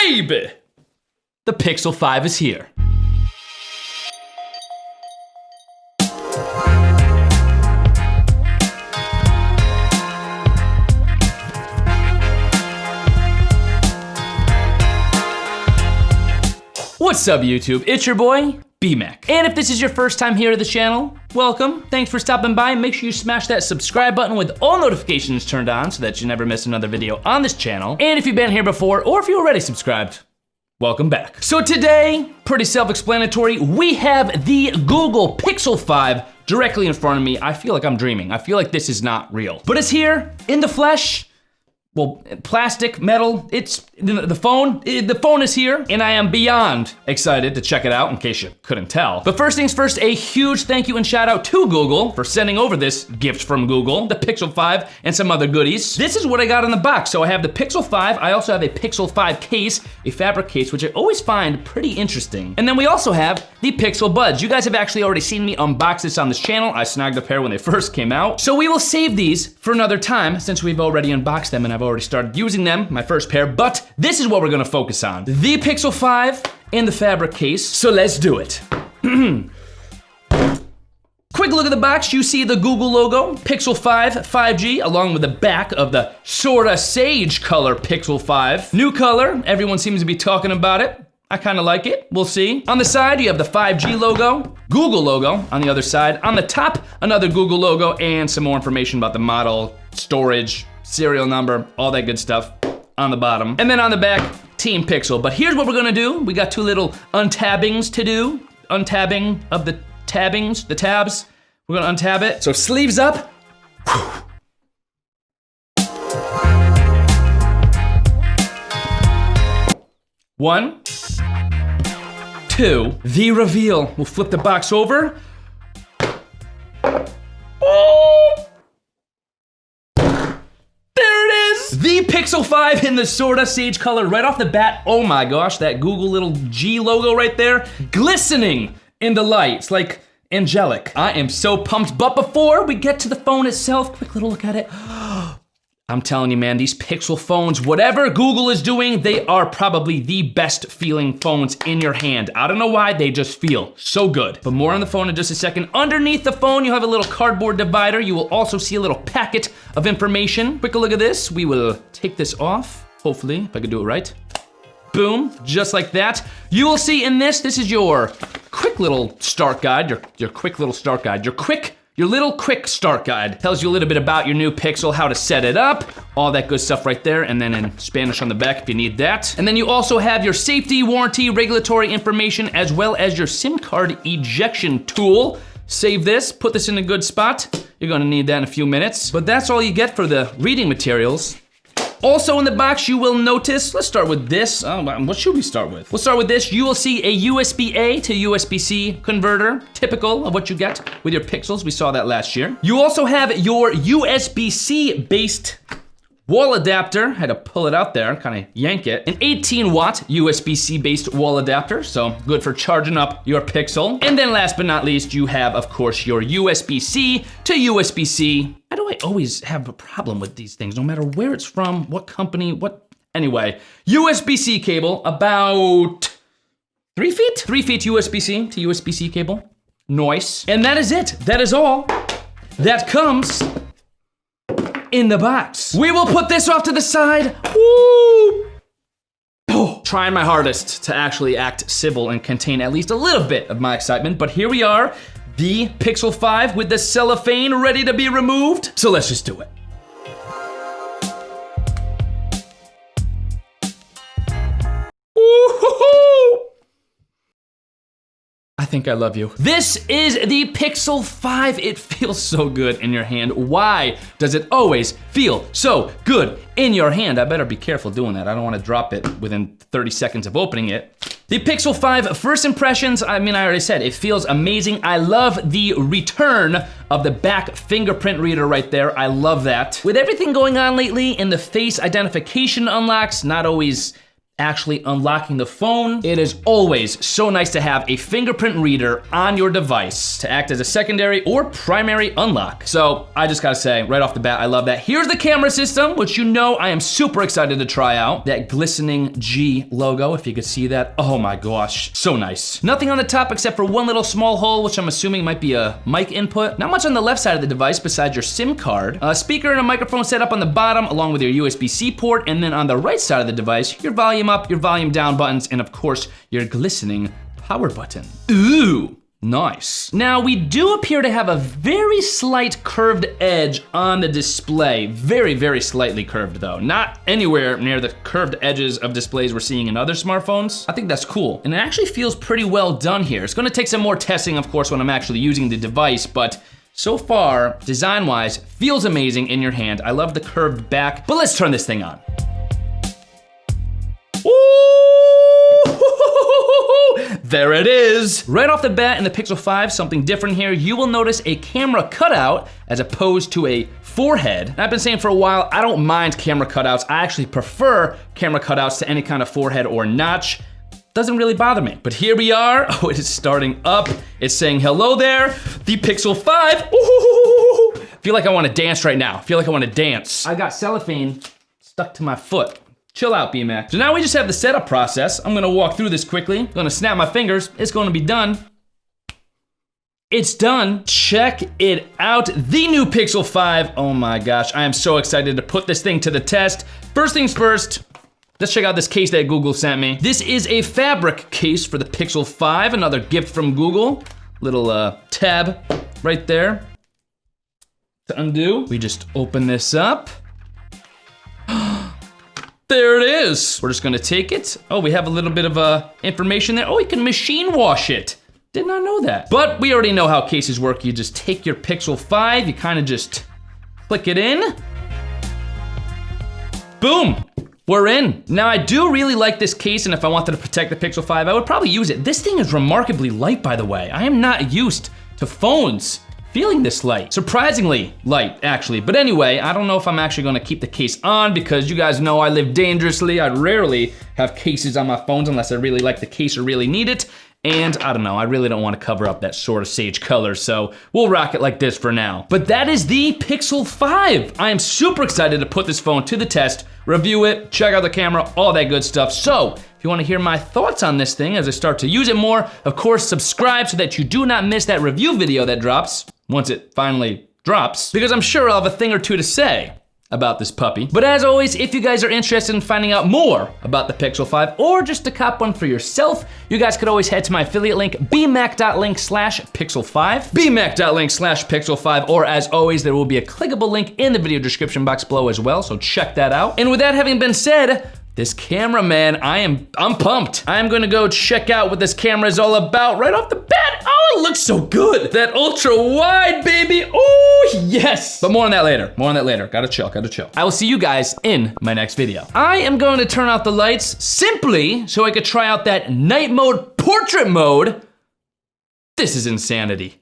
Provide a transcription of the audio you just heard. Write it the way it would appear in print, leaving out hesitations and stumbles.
baby! The Pixel 5 is here. What's up, YouTube? It's your boy, BMAC. And if this is your first time here to the channel, welcome. Thanks for stopping by. Make sure you smash that subscribe button with all notifications turned on so that you never miss another video on this channel. And if you've been here before, or if you're already subscribed, welcome back. So today, pretty self-explanatory, we have the Google Pixel 5 directly in front of me. I feel like I'm dreaming. I feel like this is not real. But it's here, in the flesh. Well, plastic, metal, it's the phone is here, and I am beyond excited to check it out, in case you couldn't tell. But first things first, a huge thank you and shout out to Google for sending over this gift from Google, the Pixel 5 and some other goodies. This is what I got in the box. So I have the Pixel 5, I also have a Pixel 5 case, a fabric case, which I always find pretty interesting. And then we also have the Pixel Buds. You guys have actually already seen me unbox this on this channel. I snagged a pair when they first came out. So we will save these for another time, since we've already unboxed them and I've already started using them, my first pair, but this is what we're gonna focus on. The Pixel 5 and the fabric case, so let's do it. Quick look at the box, you see the Google logo, Pixel 5 5G, along with the back of the sorta sage color Pixel 5. New color, everyone seems to be talking about it. I kinda like it, we'll see. On the side, you have the 5G logo, Google logo on the other side. On the top, another Google logo and some more information about the model, storage, serial number, all that good stuff on the bottom. And then on the back, Team Pixel. But here's what we're gonna do. We got two little untabbings to do. Untabbing of the tabbings, the tabs. We're gonna untab it. So sleeves up. One, two, the reveal. We'll flip the box over. Oh! The Pixel 5 in the sorta sage color right off the bat. Oh my gosh, that Google little G logo right there, glistening in the light. It's like angelic. I am so pumped, but before we get to the phone itself, quick little look at it. I'm telling you, man, these Pixel phones, whatever Google is doing, they are probably the best feeling phones in your hand. I don't know why, they just feel so good. But more on the phone in just a second. Underneath the phone, you have a little cardboard divider. You will also see a little packet of information. Quick look at this. We will take this off, hopefully, if I could do it right. Boom, just like that. You will see in this is your quick little start guide, your quick little start guide, your little quick start guide. Tells you a little bit about your new Pixel, how to set it up, all that good stuff right there, and then in Spanish on the back if you need that. And then you also have your safety, warranty, regulatory information, as well as your SIM card ejection tool. Save this, put this in a good spot. You're gonna need that in a few minutes. But that's all you get for the reading materials. Also in the box, you will notice, let's start with this. What should we start with? We'll start with this. You will see a USB-A to USB-C converter, typical of what you get with your Pixels. We saw that last year. You also have your USB-C based wall adapter. Had to pull it out there, kind of yank it. An 18-watt USB-C based wall adapter, so good for charging up your Pixel. And then last but not least, you have, of course, your USB-C to USB-C. Why do I always have a problem with these things, no matter where it's from, what company, what, anyway. USB-C cable, about 3 feet? 3 feet USB-C to USB-C cable. Nice. And that is it. That is all that comes in the box. We will put this off to the side. Woo! Oh, trying my hardest to actually act civil and contain at least a little bit of my excitement, but here we are, the Pixel 5 with the cellophane ready to be removed. So let's just do it. Ooh-hoo-hoo! I think I love you. This is the Pixel 5. It feels so good in your hand. Why does it always feel so good in your hand? I better be careful doing that. I don't want to drop it within 30 seconds of opening it. The Pixel 5 first impressions, I mean, I already said, it feels amazing. I love the return of the back fingerprint reader right there. I love that. With everything going on lately in the face identification unlocks, not always actually unlocking the phone. It is always so nice to have a fingerprint reader on your device to act as a secondary or primary unlock. So I just gotta say, right off the bat, I love that. Here's the camera system, which you know I am super excited to try out. That glistening G logo, if you could see that. Oh my gosh, so nice. Nothing on the top except for one little small hole, which I'm assuming might be a mic input. Not much on the left side of the device besides your SIM card. A speaker and a microphone set up on the bottom, along with your USB-C port, and then on the right side of the device, your volume up, your volume down buttons, and of course, your glistening power button. Ooh, nice. Now, we do appear to have a very slight curved edge on the display. Very, very slightly curved though. Not anywhere near the curved edges of displays we're seeing in other smartphones. I think that's cool. And it actually feels pretty well done here. It's gonna take some more testing, of course, when I'm actually using the device, but so far, design-wise, feels amazing in your hand. I love the curved back, but let's turn this thing on. There it is. Right off the bat in the Pixel 5, something different here. You will notice a camera cutout as opposed to a forehead. And I've been saying for a while, I don't mind camera cutouts. I actually prefer camera cutouts to any kind of forehead or notch. Doesn't really bother me. But here we are. Oh, it is starting up. It's saying hello there. The Pixel 5. Ooh. Feel like I want to dance right now. Feel like I want to dance. I got cellophane stuck to my foot. Chill out, BMAC. So now we just have the setup process. I'm gonna walk through this quickly. I'm gonna snap my fingers. It's gonna be done. It's done. Check it out. The new Pixel 5. Oh my gosh, I am so excited to put this thing to the test. First things first, let's check out this case that Google sent me. This is a fabric case for the Pixel 5, another gift from Google. Little tab right there. To undo, we just open this up. There it is. We're just gonna take it. Oh, we have a little bit of information there. Oh, you can machine wash it. Did not know that. But we already know how cases work. You just take your Pixel 5, you kind of just click it in. Boom, we're in. Now I do really like this case, and if I wanted to protect the Pixel 5, I would probably use it. This thing is remarkably light, by the way. I am not used to phones feeling this light. Surprisingly light, actually. But anyway, I don't know if I'm actually gonna keep the case on because you guys know I live dangerously. I rarely have cases on my phones unless I really like the case or really need it. And I don't know, I really don't want to cover up that sort of sage color, so we'll rock it like this for now. But that is the Pixel 5. I am super excited to put this phone to the test, review it, check out the camera, all that good stuff. So, if you want to hear my thoughts on this thing as I start to use it more, of course, subscribe so that you do not miss that review video that drops, once it finally drops, because I'm sure I'll have a thing or two to say about this puppy. But as always, if you guys are interested in finding out more about the Pixel 5 or just to cop one for yourself, you guys could always head to my affiliate link, bmac.link/pixel5, bmac.link/pixel5, or as always, there will be a clickable link in the video description box below as well, so check that out. And with that having been said, this camera, man, I'm pumped. I'm gonna go check out what this camera is all about right off the bat. Oh, it looks so good. That ultra wide, baby. Oh, yes. But more on that later, Gotta chill. I will see you guys in my next video. I am going to turn out the lights simply so I could try out that night mode, portrait mode. This is insanity.